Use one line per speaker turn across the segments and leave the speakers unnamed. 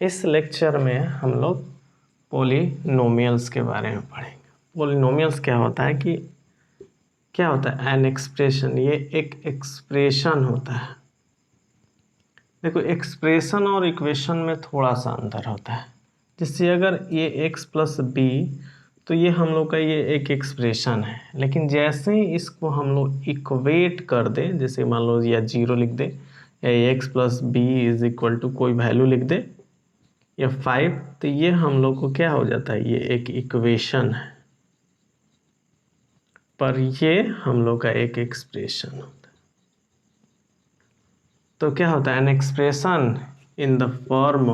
इस लेक्चर में हम लोग पॉलिनोमियल्स के बारे में पढ़ेंगे। पॉलिनोमियल्स क्या होता है कि क्या होता है, एन एक्सप्रेशन, ये एक एक्सप्रेशन होता है। देखो, एक्सप्रेशन और इक्वेशन में थोड़ा सा अंतर होता है। जैसे अगर ये x प्लस बी, तो ये हम लोग का ये एक एक्सप्रेशन है, लेकिन जैसे ही इसको हम लोग इक्वेट कर दें, जैसे मान लो या जीरो लिख दे, या x plus B is equal to कोई वैल्यू लिख दे, या 5, तो ये हम लोग को क्या हो जाता है, ये एक इक्वेशन है, पर ये हम लोग का एक एक्सप्रेशन होता है। तो क्या होता है, an expression in the form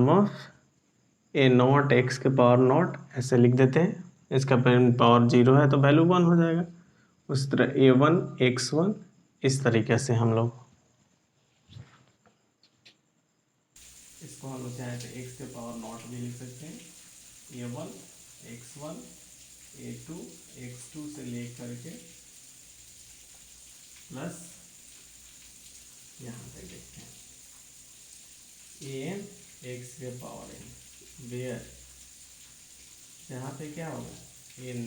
of A not x के पावर नॉट, ऐसे लिख देते हैं। इसका पावर जीरो है तो वैल्यू 1 हो जाएगा। उस तरह a1 x1, इस तरीके से हम लोग इसको हम लोग चाहे तो x के पावर नॉट भी लिख सकते हैं। a1 x1 a2 x2 से लेकर के प्लस यहाँ पे देखते हैं an x के पावर n, वेयर यहाँ पे क्या होगा, n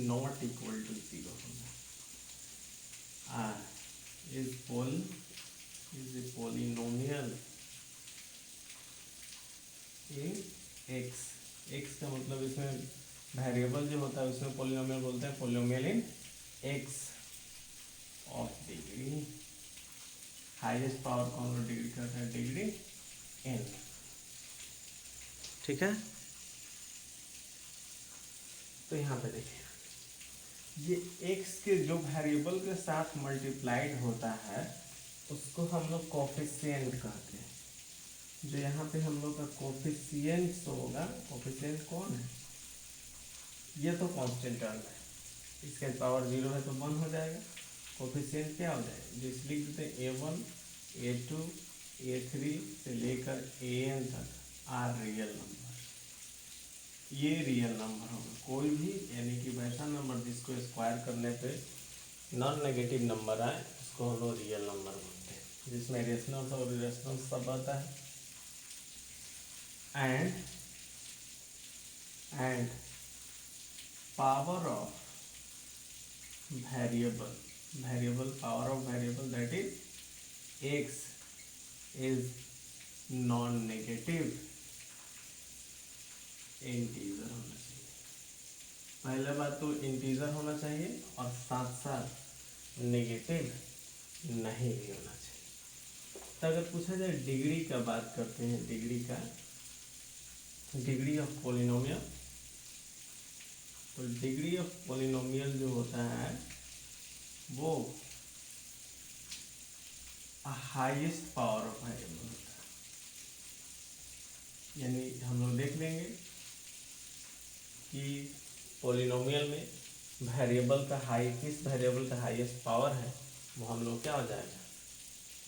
नॉट इक्वल टू 0 होगा। r is a polynomial in x का मतलब इसमें वेरिएबल जो होता है उसमें पोलिनोमियल बोलते हैं, polynomial in x of degree, highest power कौन सा डिग्री करता है, डिग्री n। ठीक है, तो यहाँ पे देखिए, ये x के जो वेरिएबल के साथ मल्टीप्लाइड होता है उसको हम लोग कोफिशिएंट कहते हैं। जो यहाँ पे हम लोग का कोफिशिएंट होगा, कोफिशिएंट कौन है, ये तो कांस्टेंट टर्म है, इसका पावर 0 है तो 1 हो जाएगा। कोफिशिएंट क्या हो जाएगा, जो इस लिख देते हैं a1 a2 a3 से लेकर an तक आर रियल नंबर, ये रियल नंबर होगा। कोई भी यानी कि वैसा नंबर जिसको स्क्वायर करने पे नॉन नेगेटिव नंबर आए उसको हम लोग रियल नंबर बोलते हैं, जिसमें रेशनल और इरेशनल सब आता है। And power of variable power of variable that is x is non negative integer होना चाहिए। पहले बात तो इंटीजर होना चाहिए और साथ साथ नेगेटिव नहीं भी होना चाहिए। तो अगर पूछा जाए डिग्री का बात करते हैं, डिग्री ऑफ पोलिनोमियल, तो डिग्री ऑफ पोलिनोमियल जो होता है वो हाईएस्ट पावर ऑफ वेरिएबल होता है। यानी हम लोग देख लेंगे कि पोलिनोमियल में वेरिएबल का किस वेरिएबल का हाईएस्ट पावर है वो हम लोग क्या हो जाएगा,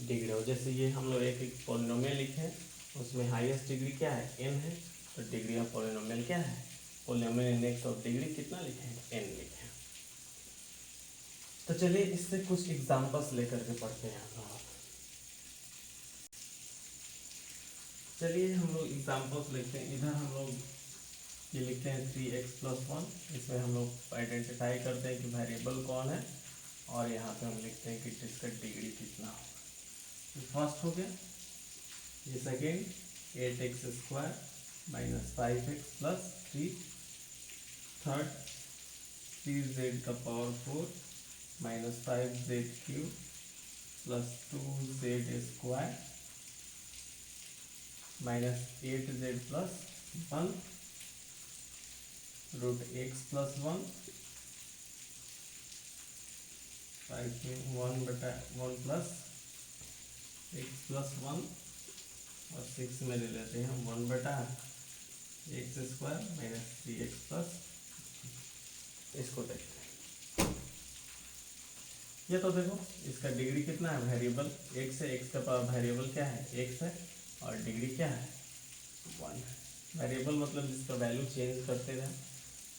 डिग्री हो। जैसे ये हम लोग एक पोलिनोमियल लिखे हैं, उसमें हाईएस्ट डिग्री क्या है, n है, तो डिग्री ऑफ पोलिनोमियल क्या है, पोलिनोमियल इंडेक्स ऑफ डिग्री कितना लिखे हैं, n लिखे हैं। तो चलिए इससे कुछ एग्जांपल्स लेकर के पढ़ते हैं हम लोग। चलिए हम लोग एग्जांपल्स लिखते हैं। इधर हम लोग ये लिखते हैं 3x प्लस 1, इसमें हम लोग आइडेंटिफाई करते हैं कि वेरिएबल कौन है, और यहाँ पे हम लिखते हैं कि इसका डिग्री कितना होगा। ये फर्स्ट हो गया। ये second 8x square minus 5x plus 3, third 3z का power 4 minus 5z cube plus 2z square minus 8z plus 1 root x plus 1, 5 में 1/1 प्लस x प्लस 1, और 6 में ले लेते हैं हम 1/x square minus 3x plus. इसको देखते हैं, ये तो देखो इसका डिग्री कितना है, वेरिएबल x है, x का पावर वेरिएबल क्या है, x है, और डिग्री क्या है, 1 है। वेरिएबल मतलब जिसका वैल्यू चेंज करते रहे,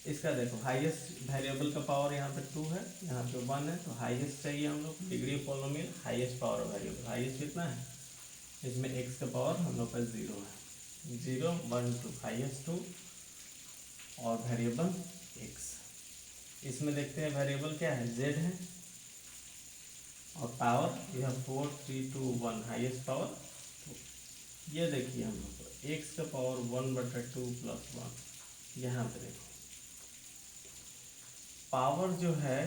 इसका देखो हाईएस्ट वेरिएबल का पावर यहाँ पे 2 है, यहाँ पे 1 है, तो हाईएस्ट चाहिए हम लोग degree polynomial highest power variable. Highest कितना है इसमें, x का पावर हम लोग का 0 है, 0 1 2 हाईएस्ट 2 और वेरिएबल x। इसमें देखते हैं वेरिएबल क्या है, z है और पावर यह 4 3 2 1 हाईएस्ट पावर। तो ये देखिए हम लोग को x का पावर 1/2 प्लस 1, यहाँ पे देखो पावर जो है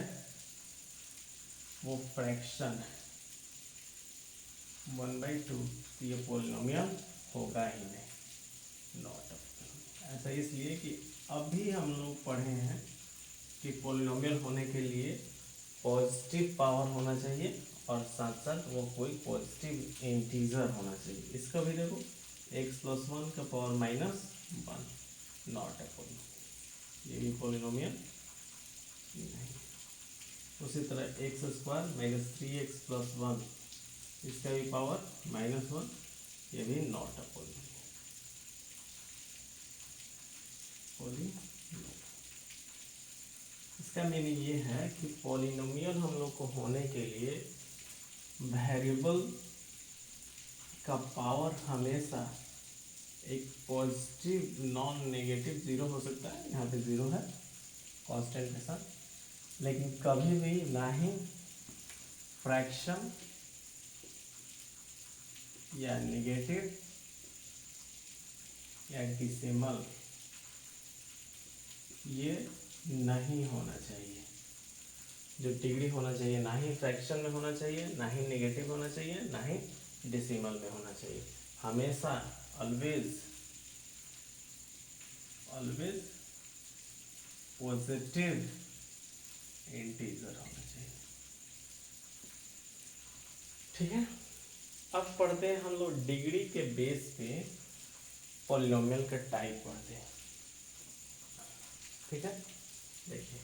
वो फ्रैक्शन है 1/2, तो ये पोलिनोमियल होगा ही नहीं, नॉट ऐसा इसलिए कि अभी हम लोग पढ़े हैं कि पोलिनोमियल होने के लिए पॉजिटिव पावर होना चाहिए और साथ साथ वो कोई पॉजिटिव इंटीजर होना चाहिए। इसका भी देखो x + 1 का पावर -1, नॉट ए पोलिनोमियल, ये भी पोलिनोमियल नहीं। उसी तरह x² - 3x + 1, इसका भी पावर -1, ये भी नॉट अ पोलिनोमियल। इसका मीनिंग ये है कि पॉलिनोमियल हम लोग को होने के लिए वेरिएबल का पावर हमेशा एक पॉजिटिव नॉन नेगेटिव 0 हो सकता है, यहाँ पे 0 है कांस्टेंट के साथ, लेकिन कभी भी ना ही फ्रैक्शन या नेगेटिव या डेसिमल ये नहीं होना चाहिए। जो डिग्री होना चाहिए ना ही फ्रैक्शन में होना चाहिए, ना ही नेगेटिव होना चाहिए, ना ही डेसिमल में होना चाहिए। हमेशा ऑलवेज पॉजिटिव इंटीजर होना चाहिए। ठीक है, अब पढ़ते हैं हम लोग डिग्री के बेस पे पॉलिनोमियल का टाइप पढ़ते हैं। ठीक है, देखिए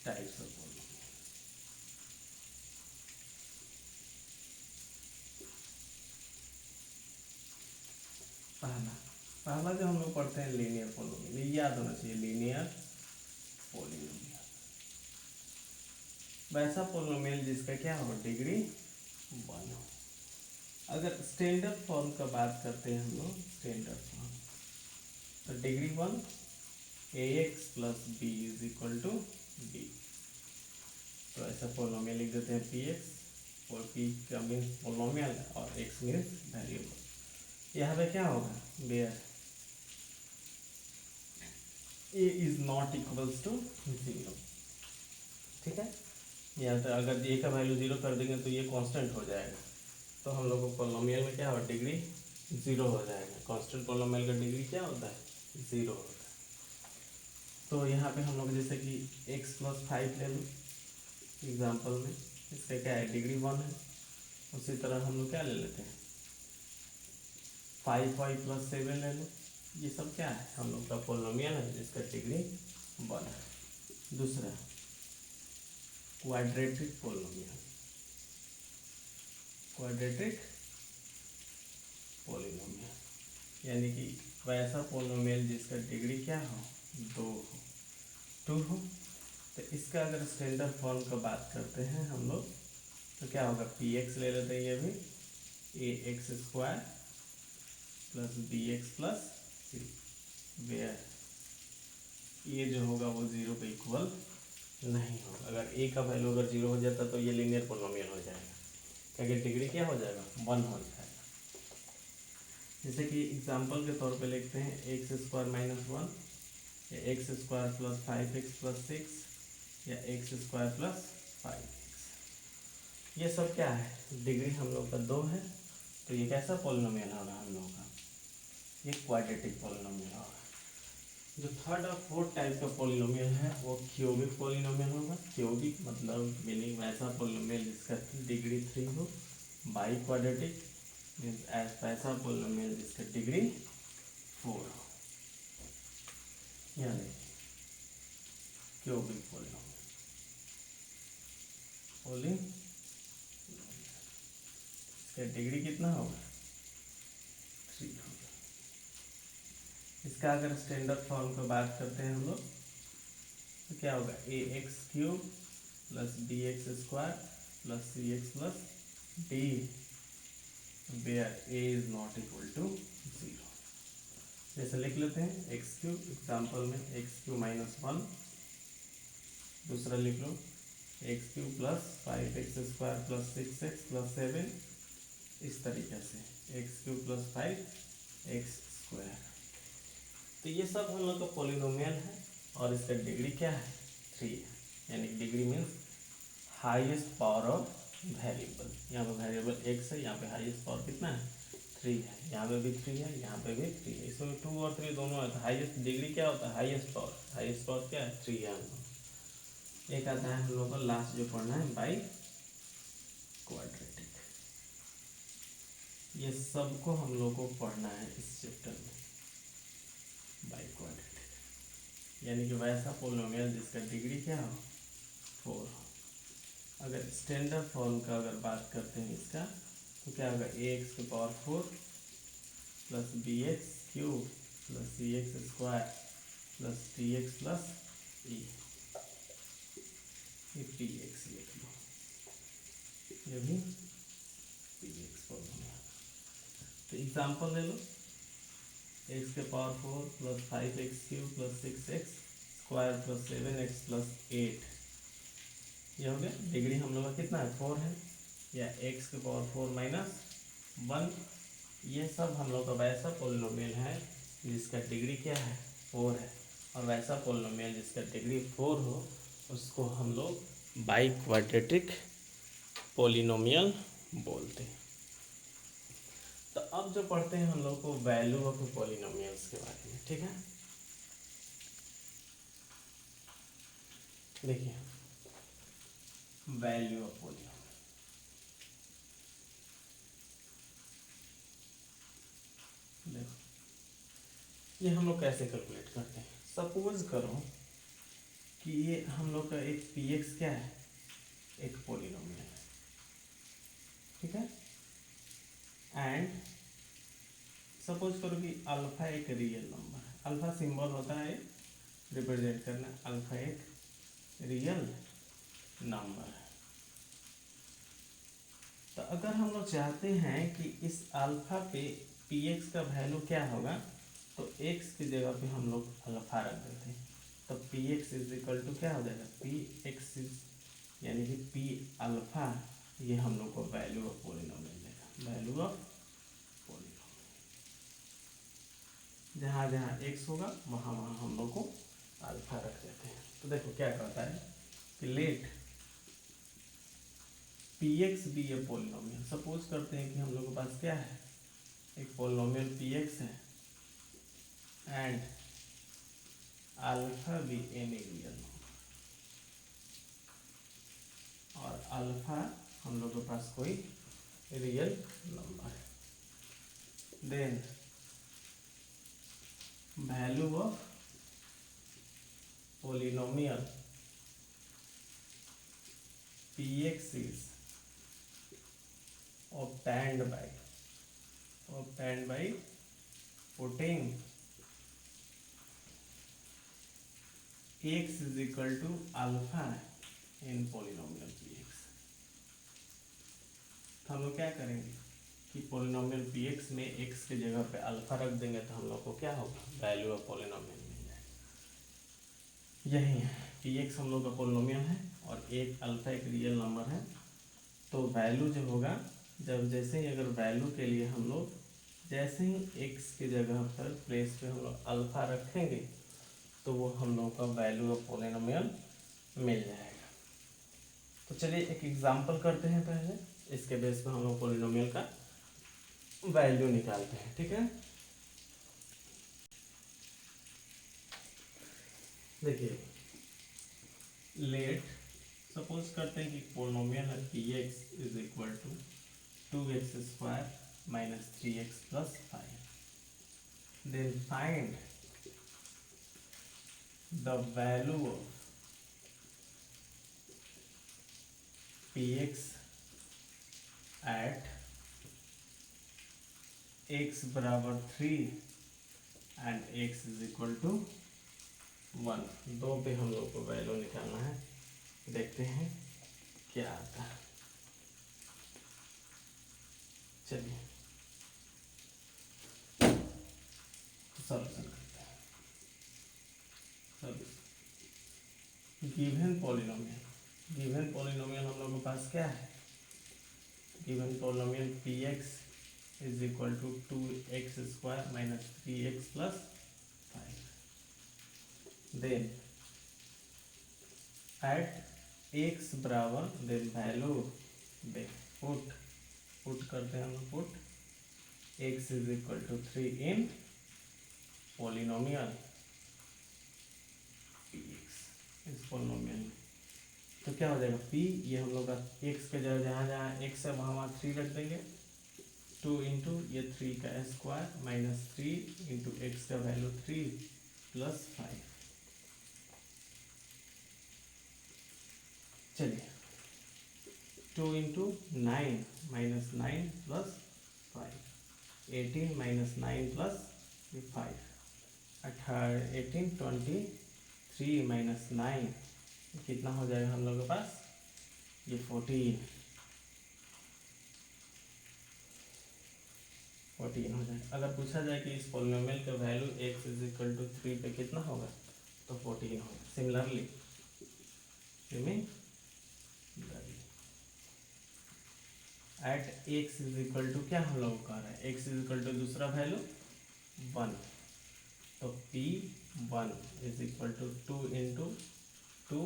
टाइप्स ऑफ पॉलिनोमियल। पहला जो हम लोग पढ़ते हैं लीनियर पॉलिनोमियल, ये याद होना चाहिए, लीनियर पॉलिनोमियल वैसा पॉलिनोमियल जिसका क्या हो डिग्री 1 हो। अगर स्टैंडर्ड फॉर्म का बात करते हैं हम लोग, स्टैंडर्ड फॉर्म, तो डिग्री 1 ax + b = b, तो ऐसा पॉलिनोमियल लिख देते हैं px, और p का मीन्स पॉलिनोमियल और x मीन्स वेरिएबल। यहाँ पे क्या होगा, where a is not equals to 0। ठीक है, यहाँ तो अगर a का वैल्यू 0 कर देंगे तो ये कांस्टेंट हो जाएगा, तो हम लोग को पॉलिनोमियल में क्या हो डिग्री 0 हो जाएगा। कांस्टेंट पॉलिनोमियल का डिग्री क्या होता है, 0 होता है। तो यहाँ पे हम लोग जैसे कि x + 5 ले लो एग्जाम्पल में, इसका क्या है डिग्री 1 है। उसी तरह हम लोग क्या ले लेते हैं 5y + 7 ले लो, ये सब क्या है हम लोग का पॉलिनोमियल है जिसका डिग्री 1 है। दूसरा क्वाड्रेटिक पॉलिनोमियल, क्वाड्रेटिक पॉलिनोमियल यानी कि वैसा पॉलिनोमियल जिसका डिग्री क्या हो 2 हो। तो इसका अगर स्टैंडर्ड फॉर्म का बात करते हैं हम लोग, तो क्या होगा px ले लेते हैं, ये भी ax² + bx + c, वेयर ये जो होगा वो 0 के इक्वल नहीं होगा। अगर a का वैल्यू अगर 0 हो जाता तो ये लीनियर पॉलिनोमियल हो जाएगा, क्योंकि डिग्री क्या हो जाएगा 1 हो जाएगा। जैसे कि एग्जांपल के तौर पे लिखते हैं x² - 1 या x² + 5x + 6 या x² + 5x, ये सब क्या है डिग्री हम लोग का 2 है। तो ये कैसा पॉलिनोमियल होगा हम लोगों का, ये क्वाड्रेटिक पॉलिनोमियल होगा। जो थर्ड और फोर्थ टाइप का पॉलिनोमियल है वो क्यूबिक पॉलिनोमियल होगा। क्यूबिक मतलब मीनिंग वैसा पॉलिनोमियल जिसका डिग्री 3 हो। बाई क्वाड्रेटिक मीन्स वैसा पॉलिनोमियल जिसका डिग्री 4 हो, यानी क्यूबिक पॉलिनोमियल इसका डिग्री कितना होगा 3 होगा। इसका अगर स्टैंडर्ड फॉर्म की बात करते हैं हम लोग तो क्या होगा A X cube plus B X square plus C X plus D where A is not equal to 0। जैसे लिख लेते हैं एक्स क्यूब, एग्जाम्पल में एक्स क्यूब -1, दूसरा लिख लो X cube plus 5x square plus 6x plus 7, इस तरीके से x cube plus 5x square. तो ये सब हम लोग का पॉलिनोमियल है और इसका डिग्री क्या है 3 है, यानी degree means highest power of variable. यहाँ पे वेरिएबल x है, यहाँ पे हाईएस्ट पावर कितना है 3 है, यहाँ पे भी 3 है, यहाँ पे भी 3 है, इसमें 2 और 3 दोनों है। तो हाईएस्ट डिग्री क्या होता है हाईएस्ट पावर क्या है 3 है हम लोग। एक आता है हम लोग को लास्ट जो पढ़ना है बाई क्वाड्रेटिक। ये सबको हम लोग को पढ़ना है इस चैप्टर में बाई क्वाड्रेटिक, यानी कि वैसा पोलिनोमियल जिसका डिग्री क्या हो 4 हो। अगर स्टैंडर्ड फॉर्म का अगर बात करते हैं इसका तो क्या होगा ए एक्स की power 4 plus B X cube plus C X square plus T X plus E, ये पी एक्स लिख लो, ये भी पी एक्स पोलिनोमियल। तो एग्जाम्पल ले लो एक्स के power 4 plus 5x cube plus 6x square plus 7x plus 8, ये हो गया। डिग्री हम लोग का कितना है 4 है, या x के पावर 4 -1, ये सब हम लोग का वैसा पोलिनोमियल है जिसका डिग्री क्या है 4 है, और वैसा पोलिनोमियल जिसका डिग्री 4 हो उसको हम लोग बाई क्वाड्रेटिक पोलिनोमियल बोलते हैं। तो अब जो पढ़ते हैं हम लोग को वैल्यू ऑफ पॉलिनोमियल्स के बारे में, ठीक है। देखिए वैल्यू ऑफ पॉलिनोमियल, देखो ये हम लोग कैसे कैलकुलेट करते हैं। सपोज करो कि ये हम लोग का एक पी एक्स क्या है एक पॉलिनोमियल है, ठीक है। एंड सपोज करो कि अल्फा एक रियल नंबर है, अल्फा सिंबल होता है रिप्रेजेंट करना, अल्फा एक रियल नंबर है। तो अगर हम लोग चाहते हैं कि इस अल्फा पे पी एक्स का वैल्यू क्या होगा तो एक्स की जगह पे हम लोग अल्फा रख देते हैं, तो P X is equal to क्या हो जाएगा पी एक्स इज, यानी कि पी अल्फा, ये हम लोग को वैल्यू ऑफ पॉलिनोमियल देगा, वैल्यू ऑफ पॉलिनोमियल। जहाँ जहाँ एक्स होगा वहाँ वहाँ हम लोग को अल्फा रख देते हैं। तो देखो क्या कहता है कि let P X be a polynomial. Suppose करते हैं कि हम लोग के पास क्या है एक पॉलिनोमियल पी एक्स है and alpha be any real number, और अल्फा हम लोग के पास कोई रियल नंबर है, then value of polynomial px is obtained by putting x is equal to alpha in polynomial px। तो हम लोग क्या करेंगे कि पोलिनोमियल px में x की जगह पे अल्फा रख देंगे, तो हम लोग को क्या होगा वैल्यू ऑफ पोलिनोमियल मिल जाएगा। यही है px हम लोग का पोलिनोमियल है और एक अल्फा एक रियल नंबर है। तो वैल्यू जो होगा जब जैसे ही अगर वैल्यू के लिए हम लोग जैसे ही x की जगह पर प्लेस पे हम लोग अल्फा रखेंगे तो वो हम लोग का वैल्यू ऑफ पोलिनोमियल मिल जाएगा। तो चलिए एक एग्जांपल करते हैं पहले, इसके बेस पर हम लोग पोलिनोमियल का वैल्यू निकालते हैं, ठीक है। देखिए लेट सपोज करते हैं कि पोलिनोमियल है P X is equal to 2x² - 3x + 5। then find the value of px at x बराबर 3 and x is equal to 1। दो पे हम लोग को वैल्यू निकालना है, देखते हैं क्या आता है। चलिए सॉल्यूशन करते हैं। गिवन पॉलिनोमियल हम लोग के पास क्या है? Given polynomial px is equal to 2x² minus 3x plus 5। Then at x बराबर देन वैल्यू दे पुट करते हैं हम लोग put x is equal to 3 in polynomial px इस पॉलिनोमियल में। तो क्या हो जाएगा p, ये हम लोग का x के जगह जहाँ जहाँ x है वहाँ 3 रख देंगे। 2 इंटू ये 3 का स्क्वायर माइनस 3 इंटू एक्स का वैल्यू 3 प्लस 5। चलिए 2 into 9 minus 9 plus 5, 18 minus 9 plus 5, 18 23 minus 9 कितना हो जाएगा हम लोग के पास? ये 14 हो जाए। अगर पूछा जाए कि इस पॉलिनोमियल का value x is equal to 3 पे कितना होगा, तो 14 होगा। Similarly at x is equal to क्या हम लोग कह रहे हैं? x इज इक्वल टू दूसरा वैल्यू 1, तो p1 is equal to 2 into 2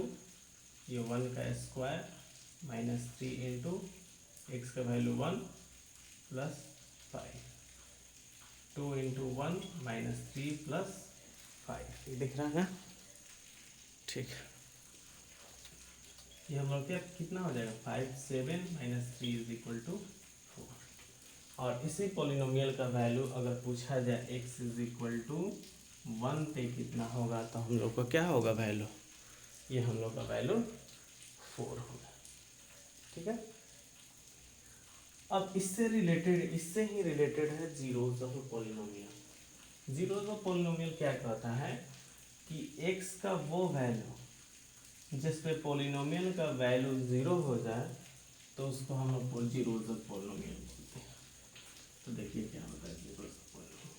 ये 1 का स्क्वायर माइनस 3 इंटू एक्स का value 1 plus 5, 2 into 1 minus 3 plus 5, ये दिख रहा है? ठीक, ये हम लोग क्या कितना हो जाएगा? 5 7 माइनस 3 इज इक्वल टू 4। और इसी पॉलिनोमियल का वैल्यू अगर पूछा जाए x इज इक्वल टू 1 पे कितना होगा, तो हम लोग का क्या होगा वैल्यू? ये हम लोग का वैल्यू 4 होगा। ठीक है, अब इससे ही रिलेटेड है zeros of polynomial. Zeros of polynomial क्या कहता है कि x का वो वैल्यू जिस पे पॉलिनोमियल का वैल्यू 0 हो जाए तो उसको हम लोग जीरोज ऑफ पॉलिनोमियल बोलते हैं। तो देखिए क्या होता है zeros of polynomial.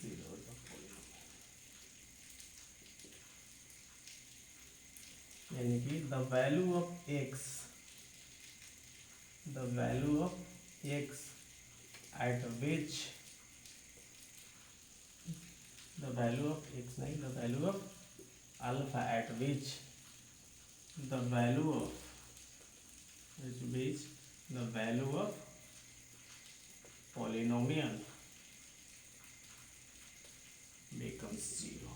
Zeros of polynomial यानी कि the value of x at which the value of alpha at which the value of polynomial becomes 0।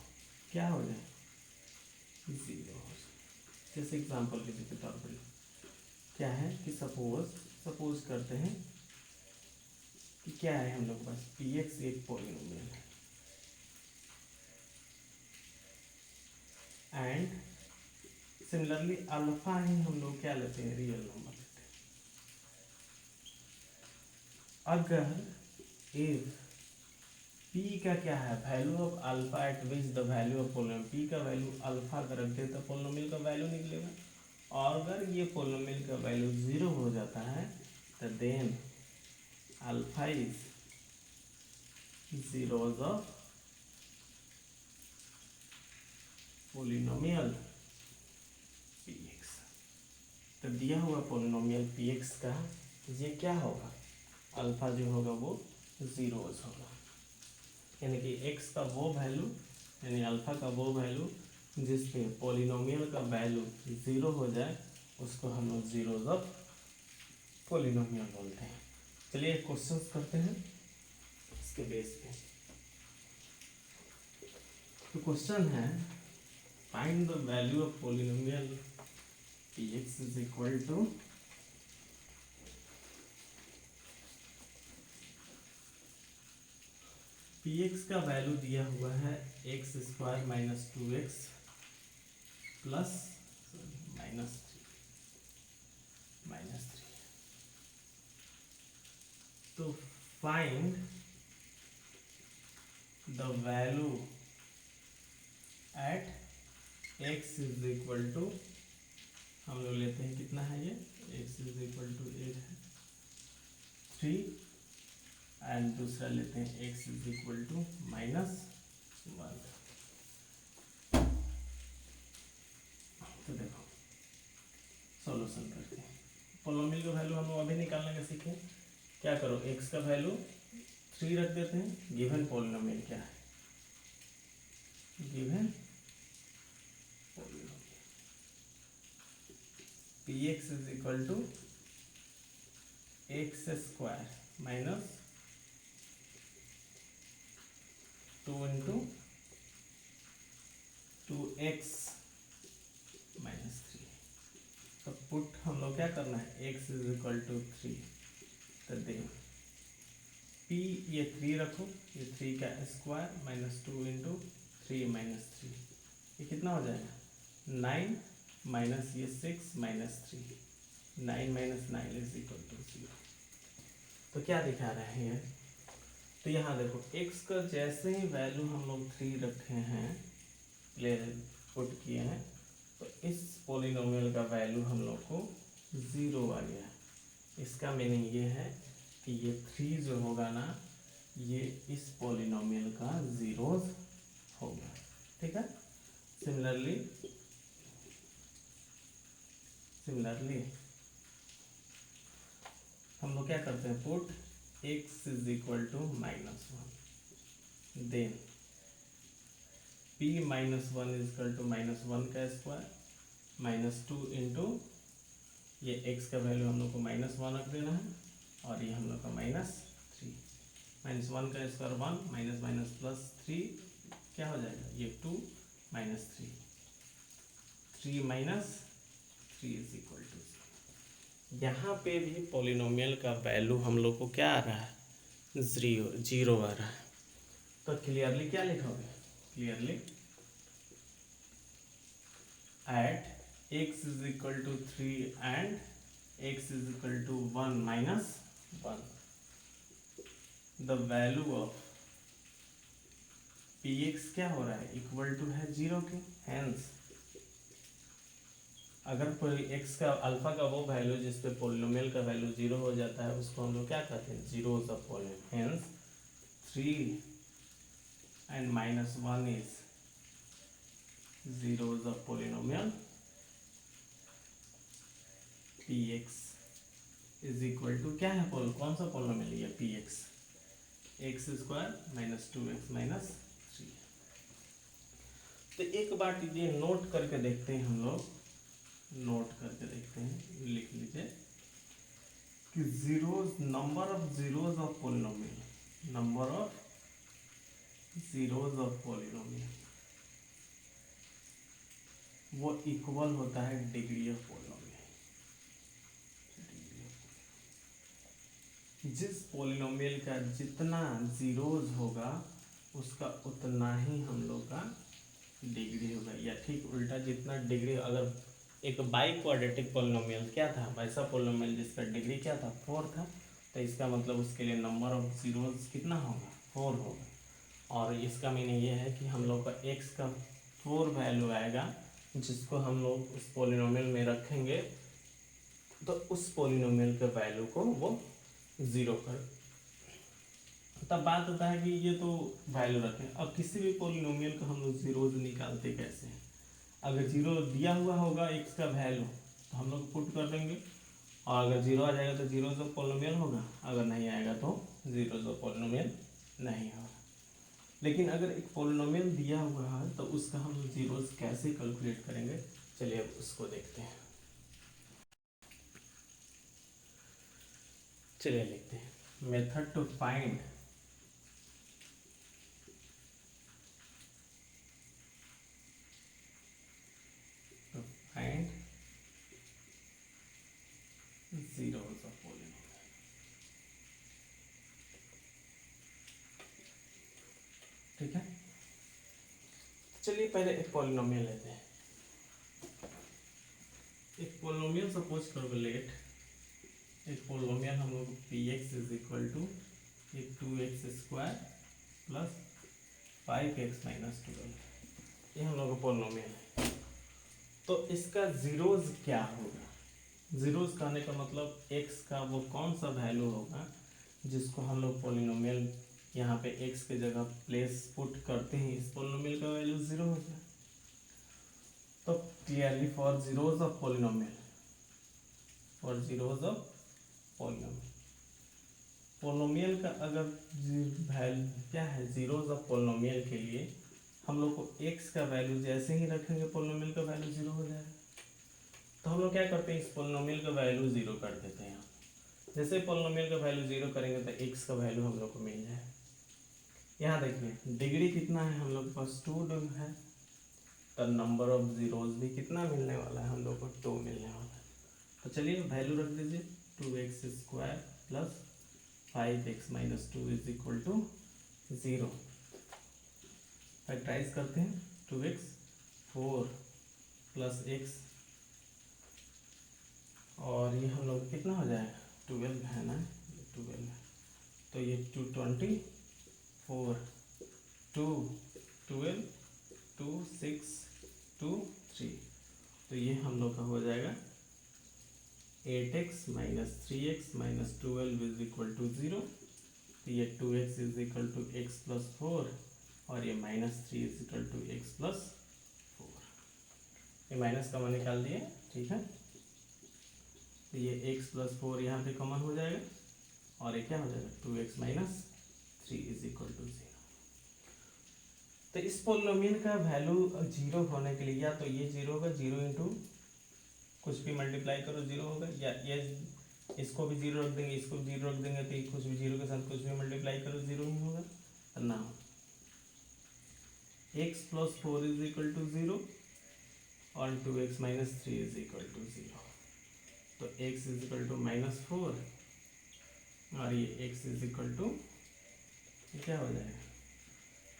क्या हो जाए? 0 हो जाए। जैसे एग्जाम्पल के तौर पर क्या है कि सपोज करते हैं कि क्या है हम लोग के पास px एक पॉलिनोमियल है एंड सिमिलरली अल्फा ही हम लोग क्या लेते हैं? रियल नंबर लेते हैं। अगर इफ p का क्या है? Value of alpha eight which the value of polynomial, p का वैल्यू अल्फा का रख दे तो पॉलिनोमियल का वैल्यू निकलेगा। और अगर ये पॉलिनोमियल का वैल्यू 0 हो जाता है तो then alpha is zeros of polynomial px। तो दिया हुआ पॉलिनोमियल px का ये क्या होगा? अल्फा जो होगा वो जीरोज होगा, यानी कि x का वो वैल्यू यानी अल्फा का वो वैल्यू जिस पे पॉलिनोमियल का वैल्यू 0 हो जाए उसको हम लोग जीरोज ऑफ पॉलिनोमियल बोलते हैं। चलिए क्वेश्चन करते हैं इसके बेस पे। तो क्वेश्चन है find the value of polynomial px is equal to px का वैल्यू दिया हुआ है x square minus 2x plus -3 तो find the value at x is equal to, हम लोग लेते हैं कितना है ये, x is equal to 3 and दूसरा लेते हैं x इज इक्वल टू -1। तो देखो सॉल्यूशन करते हैं। पोलिनोमियल का वैल्यू हम लोग अभी निकालने का सीखे। क्या करो, x का वैल्यू 3 रख देते हैं। गिवन पोलिनोमियल क्या है, given px is equal to X square minus 2 into 2x minus 3। तो पुट हम लोग क्या करना है, x इज इक्वल टू 3, तो दे p ये 3 रखो, ये 3 का स्क्वायर माइनस 2 इंटू 3 माइनस 3, ये कितना हो जाएगा 9 माइनस ये 6 minus 3, 9 minus 9 is equal to 0। तो क्या दिखा रहे हैं ये, तो यहाँ देखो x का जैसे ही वैल्यू हम लोग 3 रखे हैं, पुट किए हैं, तो इस पोलिनोमियल का वैल्यू हम लोग को 0 आ गया। इसका मीनिंग ये है कि ये 3 जो होगा ना, ये इस पोलिनोमियल का जीरोज होगा। ठीक है, सिमिलरली हम लोग क्या करते हैं, put x is equal to -1, then p -1 is equal to -1 का स्क्वायर माइनस 2 इंटू ये x का वैल्यू हम लोग को -1 रख देना है, और ये हम लोग का -3 -1 का स्क्वायर 1 माइनस माइनस प्लस 3 क्या हो जाएगा, ये 2 minus 3 minus 3 is equal to 0। यहाँ पे भी पोलिनोमियल का वैल्यू हम लोग को क्या आ रहा है, 0 आ रहा है। तो क्लियरली क्या लिखोगे, clearly at x is equal to 3 and x is equal to 1 minus 1 the value of px क्या हो रहा है, इक्वल टू है 0 के। हेंस अगर कोई x का अल्फा का वो वैल्यू जिस पे पोलिनोमियल का वैल्यू 0 हो जाता है, उसको हम लोग क्या कहते हैं, zeros of polynomial. Hence 3 and -1 is zeros of polynomial px is equal to क्या है, कौन सा पोलिनोमियल है px, x square minus 2x minus 3। तो एक बात ये नोट करके देखते हैं, हम लोग नोट करके देखते हैं, लिख लीजिए कि zeros, number of zeros of polynomial, number of zeros of polynomial वो इक्वल होता है डिग्री ऑफ पोलिनोमियल। जिस पोलिनोमियल का जितना जीरोज होगा उसका उतना ही हम लोग का डिग्री होगा, या ठीक उल्टा, जितना डिग्री, अगर एक बाई क्वाड्रेटिक पोलिनोमियल क्या था, वैसा पोलिनोमियल जिसका डिग्री क्या था 4 था, तो इसका मतलब उसके लिए नंबर ऑफ जीरोज कितना होगा, 4 होगा। और इसका मीनिंग ये है कि हम लोग का x का 4 वैल्यू आएगा, जिसको हम लोग उस पोलिनोमियल में रखेंगे, तो उस पोलिनोमियल के वैल्यू को वो 0 कर, तब बात होता है कि ये तो वैल्यू रखें। अब किसी भी पोलिनोमियल का हम लोग जीरोज निकालते कैसे हैं, अगर 0 दिया हुआ होगा x का वैल्यू तो हम लोग पुट कर देंगे, और अगर 0 आ जाएगा तो जीरोज ऑफ पोलिनोमियल होगा, अगर नहीं आएगा तो जीरोज ऑफ पोलिनोमियल नहीं होगा। लेकिन अगर एक पोलिनोमियल दिया हुआ है तो उसका हम लोग जीरोज कैसे कैलकुलेट करेंगे, चलिए अब उसको देखते हैं। चलिए लिखते हैं, मेथड टू फाइंड चलिए पहले एक पॉलिनोमियल लेते हैं। एक पॉलिनोमियल सपोज करो लेट, एक पॉलिनोमियल हम लोग P X is equal to ये 2x² प्लस 5x माइनस 12, ये हम लोग का पॉलिनोमियल है। तो इसका जीरोज क्या होगा? जीरोज कहने का मतलब x का वो कौन सा वैल्यू होगा जिसको हम लोग पॉलिनोमियल यहाँ पे x के जगह प्लेस पुट करते हैं, इस पॉलिनोमियल का वैल्यू जीरो हो जाए। तो clearly for zeros of polynomial, for zeros of polynomial, polynomial का अगर वैल्यू क्या है, जीरोज ऑफ पॉलिनोमियल के लिए हम लोग को x का वैल्यू जैसे ही रखेंगे पॉलिनोमियल का वैल्यू जीरो हो जाएगा। तो हम लोग क्या करते हैं, इस पॉलिनोमियल का वैल्यू जीरो कर देते हैं। जैसे पॉलिनोमियल का वैल्यू जीरो करेंगे तो x का वैल्यू हम लोग को मिल जाए। यहाँ देखिए डिग्री कितना है, हम लोग के पास 2 है, तो नंबर ऑफ जीरोज भी कितना मिलने वाला है, हम लोग को 2 मिलने वाला है। तो चलिए वैल्यू रख दीजिए 2x² plus 5x minus 2 is equal to 0। Factorise करते हैं, 2x 4 प्लस x, और ये हम लोग कितना हो जाएगा 12 है ना, 12 है, तो ये 224 2 12 2 6 2 3, तो ये हम लोग का हो जाएगा 8x minus 3x minus 12 is equal to 0। तो ये 2x is equal to x plus 4 और ये minus 3 is equal to x plus 4। ये माइनस कॉमन निकाल दिए, ठीक है। तो ये x प्लस 4 यहाँ पे कॉमन हो जाएगा और ये क्या हो जाएगा 2x minus 3 is equal to 0। तो इस पॉलिनोमियल का वैल्यू जीरो होने के लिए या तो ये जीरो होगा, 0 इंटू कुछ भी मल्टीप्लाई करो जीरो होगा, या ये इसको भी जीरो रख देंगे, इसको भी जीरो रख देंगे, तो ये कुछ भी जीरो के साथ कुछ भी मल्टीप्लाई करो जीरो ही होगा। तो ना x plus 4 is equal to 0 और 2x minus 3 is equal to 0। तो x इज इक्वल टू -4 और ये x इज इक्वल टू क्या हो जाएगा,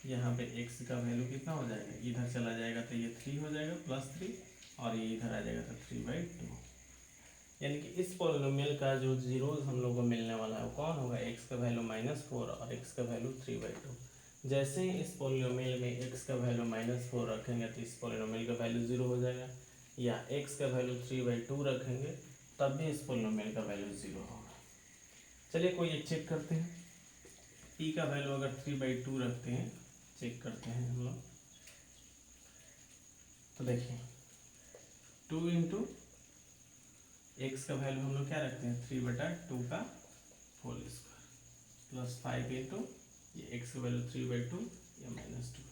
यहाँ पे x का वैल्यू कितना हो जाएगा, इधर चला जाएगा तो ये 3 हो जाएगा प्लस 3, और ये इधर आ जाएगा तो 3/2। यानी कि इस पॉलिनोमियल का जो जीरोज हम लोग को मिलने वाला है वो कौन होगा, x का वैल्यू -4 और x का वैल्यू 3/2। जैसे ही इस पॉलिनोमियल में x का वैल्यू -4 रखेंगे तो इस पॉलिनोमियल का वैल्यू जीरो हो जाएगा, या x का वैल्यू 3/2 रखेंगे तब भी इस पॉलिनोमियल का वैल्यू जीरो होगा। चलिए कोई एक चेक करते हैं, p का वैल्यू अगर 3/2 रखते हैं, चेक करते हैं हम लोग। तो देखिए 2 इंटू एक्स का वैल्यू हम लोग क्या रखते हैं 3/2 का होल स्क्वायर प्लस 5 इंटू ये एक्स का वैल्यू 3/2 या -2,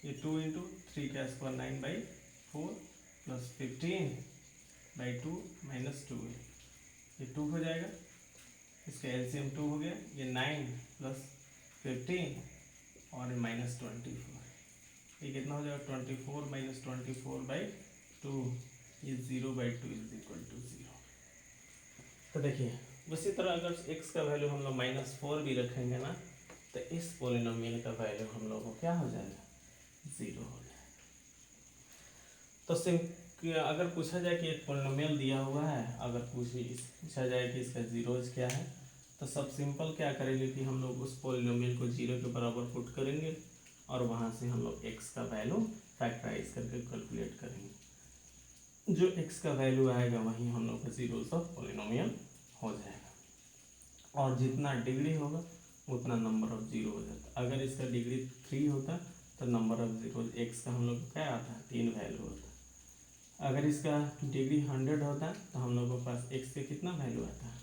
ये 2 इंटू 3 का स्क्वायर 9/4 प्लस 15/2 -2 है, ये 2 हो जाएगा, इसका एलसीएम 2 हो गया, ये 9 प्लस 15 और -24, ये कितना हो जाएगा 24 माइनस 24/2, ये 0/2 इज इक्वल टू 0। तो देखिए उसी तरह अगर x का वैल्यू हम लोग -4 भी रखेंगे ना तो इस पॉलिनोमियल का वैल्यू हम लोग को क्या हो जाएगा 0 हो जाएगा। तो अगर पूछा जाए कि एक पॉलिनोमियल दिया हुआ है, अगर पूछा जाए कि इसका जीरोज क्या है, तो सब सिंपल क्या करेंगे कि हम लोग उस पॉलिनोमियल को 0 के बराबर पुट करेंगे और वहाँ से हम लोग x का वैल्यू फैक्टराइज करके कैलकुलेट करेंगे, जो x का वैल्यू आएगा वहीं हम लोग का जीरोज ऑफ पॉलिनोमियल हो जाएगा, और जितना डिग्री होगा उतना नंबर ऑफ जीरो हो जाता। अगर इसका डिग्री 3 होता तो नंबर ऑफ जीरो x का हम लोग क्या आता है 3 वैल्यू होता। अगर इसका डिग्री 100 होता तो हम लोगों के पास x के कितना वैल्यू आता है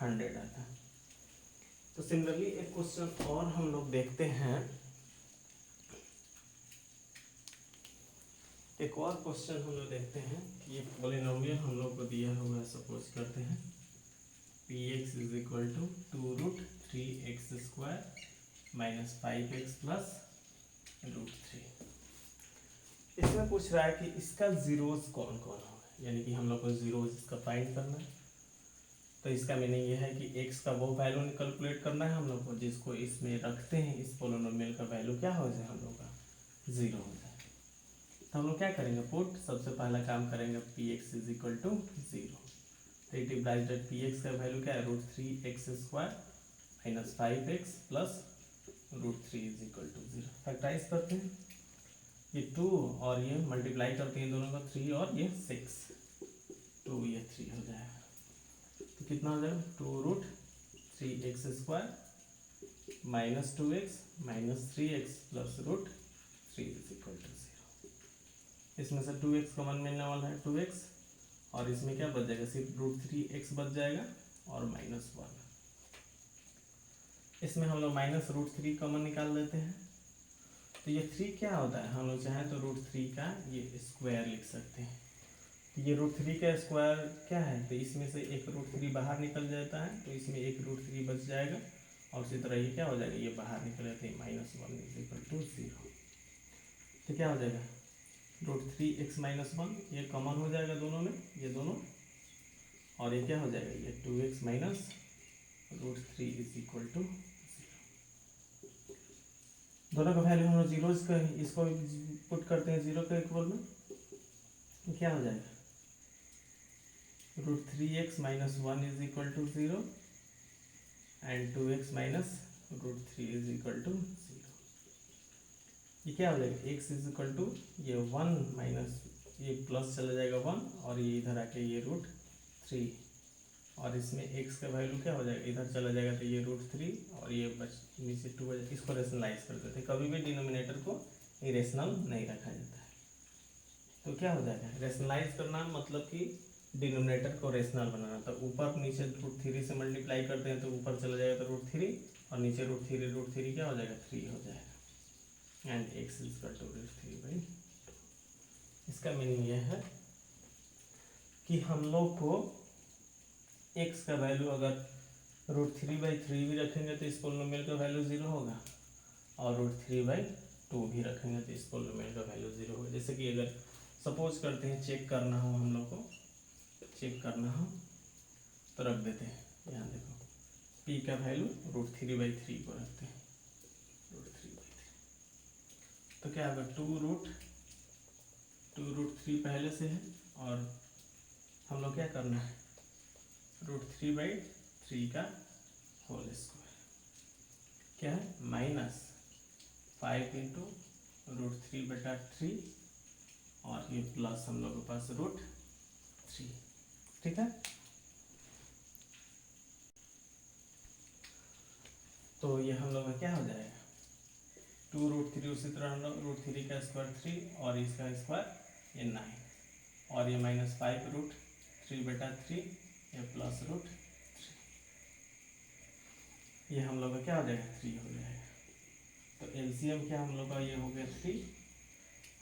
100 आता। तो सिमिलरली एक क्वेश्चन और हम लोग देखते हैं, एक और क्वेश्चन हम लोग देखते हैं कि ये पॉलिनोमियल हम लोग को दिया हुआ है, सपोज करते हैं px is equal to 2√3x² minus 5x plus √3। इसमें पूछ रहा है कि इसका जीरोज कौन कौन होगा, यानी कि हम लोग को जीरोज इसका फाइंड करना है। तो इसका मीनिंग ये है कि x का वो वैल्यू कैलकुलेट करना है हम लोग को जिसको इसमें रखते हैं इस पॉलिनोमियल का वैल्यू क्या हो जाए हम लोग का 0 हो जाए। तो हम लोग क्या करेंगे, पुट सबसे पहला काम करेंगे P X is equal to 0। तो it implies that P X का वैल्यू क्या है, √3x² minus 5x plus √3 is equal to 0। Factorise करते हैं, ये 2 और ये मल्टीप्लाई करते हैं दोनों का 3 और ये 6, 2 ये 3 हो जाएगा। तो कितना हो जाएगा, 2√3x² minus 2x minus 3x plus √3 is equal to 0। इसमें से 2x कॉमन मिलने वाला है 2x, और इसमें क्या बच जाएगा, सिर्फ √3x बच जाएगा और -1। इसमें हम लोग -√3 कॉमन निकाल देते हैं। तो ये 3 क्या होता है, हम लोग चाहें तो √3 का ये स्क्वायर लिख सकते हैं। तो ये √3 का स्क्वायर क्या है, तो इसमें से एक √3 बाहर निकल जाता है, तो इसमें एक √3 बच जाएगा, और उसी तरह ये क्या हो जाएगा, ये बाहर निकल जाते हैं -1 इज इक्वल टू 0। तो क्या हो जाएगा, √3x माइनस 1 ये कॉमन हो जाएगा दोनों में, ये दोनों, और ये क्या हो जाएगा, ये 2x minus √3 is equal to 0। दोनों का वैल्यू हम लोग जीरोज का इसको पुट करते हैं 0 के इक्वल में, क्या हो जाएगा, √3x minus 1 is equal to 0 and 2x minus √3 is equal to 0। ये क्या हो जाएगा, x इज इक्वल टू ये 1 माइनस ये प्लस चला जाएगा 1, और ये इधर आके ये √3, और इसमें x का वैल्यू क्या हो जाएगा, इधर चला जाएगा तो ये √3 और ये बच नीचे 2 हो जाएगा। इसको रेशनलाइज कर देते हैं, कभी भी डिनोमिनेटर को इरेशनल नहीं रखा जाता है। तो क्या हो जाएगा, रेशनलाइज करना मतलब कि डिनोमिनेटर को रेशनल बनाना। तो ऊपर नीचे √3 से मल्टीप्लाई करते हैं तो ऊपर चला जाएगा तो √3, और नीचे √3 क्या हो जाएगा, 3 हो जाएगा, and x is equal to √3/2। इसका मीनिंग यह है कि हम लोग को x का वैल्यू अगर √3/3 भी रखेंगे तो इस पोलिनोमियल का वैल्यू 0 होगा, और √3/2 भी रखेंगे तो इस पोलिनोमियल का वैल्यू 0 होगा। जैसे कि अगर सपोज करते हैं चेक करना हो, हम लोग को चेक करना हो तो रख देते हैं, यहाँ देखो p का वैल्यू √3/3 को रखते हैं, √3/3। तो क्या होगा, 2√3 पहले से है, और हम लोग क्या करना है, √3/3 का होल स्क्वायर क्या है, -5 इंटू √3/3, और ये प्लस हम लोग के पास √3, ठीक है। तो ये हम लोग का क्या हो जाएगा, 2√3, उसी तरह हम लोग √3 का स्क्वायर 3 और इसका स्क्वायर ये 9, और ये -5 √3/3 ये प्लस √3, ये हम लोग का क्या हो जाएगा, 3 हो जाएगा। तो एलसीएम क्या हम लोग का ये हो गया 3,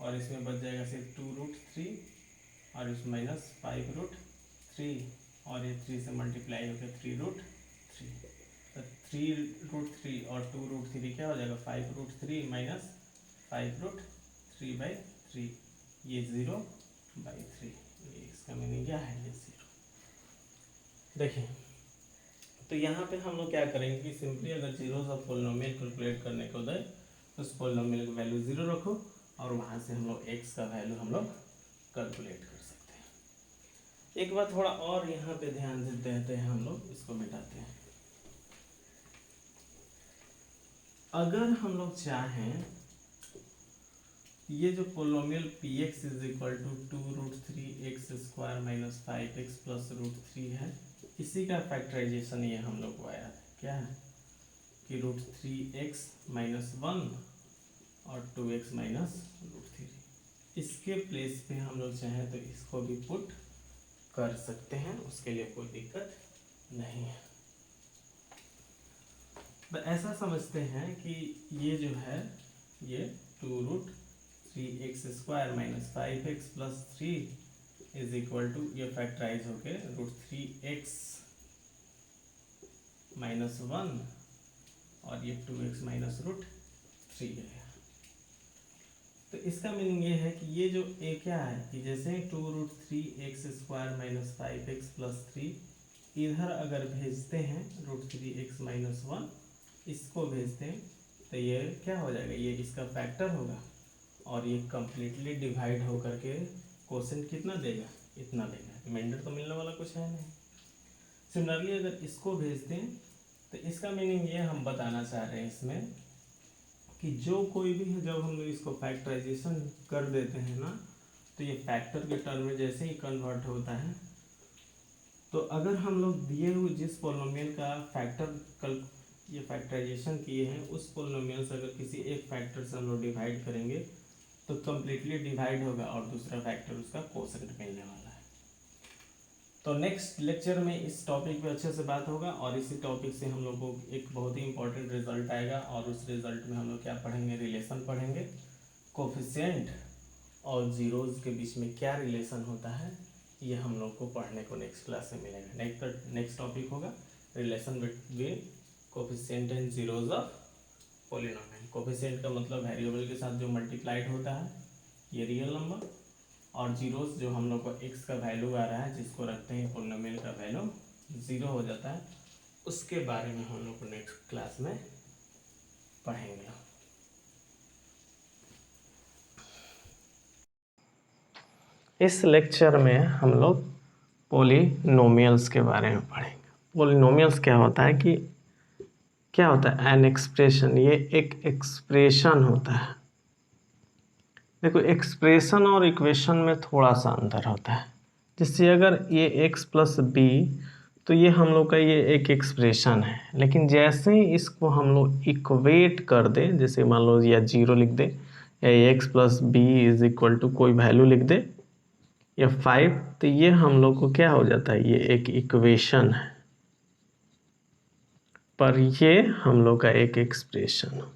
और इसमें बच जाएगा सिर्फ 2√3, और इसमें -5 √3, और ये 3 से मल्टीप्लाई हो गया 3√3। तो 3√3 और 2√3 क्या हो जाएगा, 5√3 माइनस 5√3/3, ये 0/3। ये इसका मीनिंग क्या है, ये 0। देखिए, तो यहाँ पे हम लोग क्या करेंगे कि सिंपली अगर जीरोस ऑफ पोलिनोमियल कैलकुलेट करने को दे तो उस पोलिनोमियल का वैल्यू 0 रखो, और वहाँ से हम लोग x का वैल्यू हम लोग कैलकुलेट कर सकते हैं। एक बार थोड़ा और यहाँ पे ध्यान देते हैं, हम लोग इसको मिटाते हैं। अगर हम लोग चाहें ये जो polynomial px is equal to 2√3x² minus 5x plus √3 है, इसी का फैक्टराइजेशन ये हम लोग को आया है, क्या है कि √3x माइनस 1 और 2x माइनस √3। इसके प्लेस पे हम लोग चाहें तो इसको भी पुट कर सकते हैं, उसके लिए कोई दिक्कत नहीं है। तो ऐसा समझते हैं कि ये जो है ये 2√3x² minus 5x plus 3 is equal to, ये फैक्टराइज होके √3x माइनस 1 और ये 2x माइनस √3 है। तो इसका मीनिंग ये है कि ये जो a क्या है कि जैसे 2√3x² माइनस 5x प्लस 3 इधर अगर भेजते हैं √3x माइनस 1, इसको भेजते हैं तो ये क्या हो जाएगा, ये इसका फैक्टर होगा, और ये कम्प्लीटली डिवाइड होकर के क्वोशिएंट कितना देगा, इतना देगा, रिमाइंडर तो मिलने वाला कुछ है नहीं। सिमिलरली अगर इसको भेज दें तो इसका मीनिंग ये हम बताना चाह रहे हैं इसमें कि जो कोई भी है, जब हम लोग इसको फैक्टराइजेशन कर देते हैं ना, तो ये फैक्टर के टर्म में जैसे ही कन्वर्ट होता है, तो अगर हम लोग दिए हुए जिस पोलिनोमियल का ये फैक्टराइजेशन किए हैं, उस पोलिनोमियल से अगर किसी एक फैक्टर से हम लोग डिवाइड करेंगे तो कम्प्लीटली डिवाइड होगा और दूसरा फैक्टर उसका क्वोशिएंट मिलने वाला है। तो नेक्स्ट लेक्चर में इस टॉपिक पे अच्छे से बात होगा और इसी टॉपिक से हम लोग को एक बहुत ही इंपॉर्टेंट रिजल्ट आएगा और उस रिजल्ट में हम लोग क्या पढ़ेंगे, रिलेशन पढ़ेंगे, कोफिशिएंट और जीरोज के बीच में क्या रिलेशन होता है, ये हम लोग को पढ़ने को नेक्स्ट क्लास में मिलेगा। नेक्स्ट टॉपिक होगा relation between coefficient and zeros of polynomial. Coefficient का मतलब वेरिएबल के साथ जो मल्टीप्लाइड होता है, ये रियल नंबर, और जीरोस जो हम लोग को एक्स का वैल्यू आ रहा है जिसको रखते हैं पॉलिनोमियल का वैल्यू 0 हो जाता है, उसके बारे में हम लोग को नेक्स्ट क्लास में पढ़ेंगे। इस लेक्चर में हम लोग पॉलिनोमियल्स के बारे में पढ़ेंगे। पॉलिनोमियल्स क्या होता है कि क्या होता है, एन एक्सप्रेशन, ये एक एक्सप्रेशन होता है। देखो एक्सप्रेशन और इक्वेशन में थोड़ा सा अंतर होता है। जैसे अगर ये x प्लस बी, तो ये हम लोग का ये एक एक्सप्रेशन है, लेकिन जैसे ही इसको हम लोग इक्वेट कर दें, जैसे मान लो या 0 लिख दे या x plus B is equal to कोई वैल्यू लिख दे या 5, तो ये हम लोग को क्या हो जाता है, ये एक इक्वेशन है, पर ये हम लोग का एक एक्सप्रेशन होता है।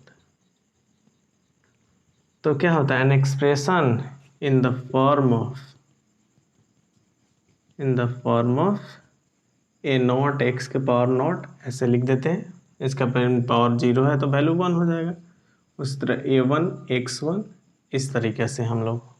तो क्या होता है, an expression in the form of A not x के पावर नॉट, ऐसे लिख देते हैं। इसका पावर 0 है तो वैल्यू 1 हो जाएगा। उस तरह A1 X1 इस तरीके से हम लोग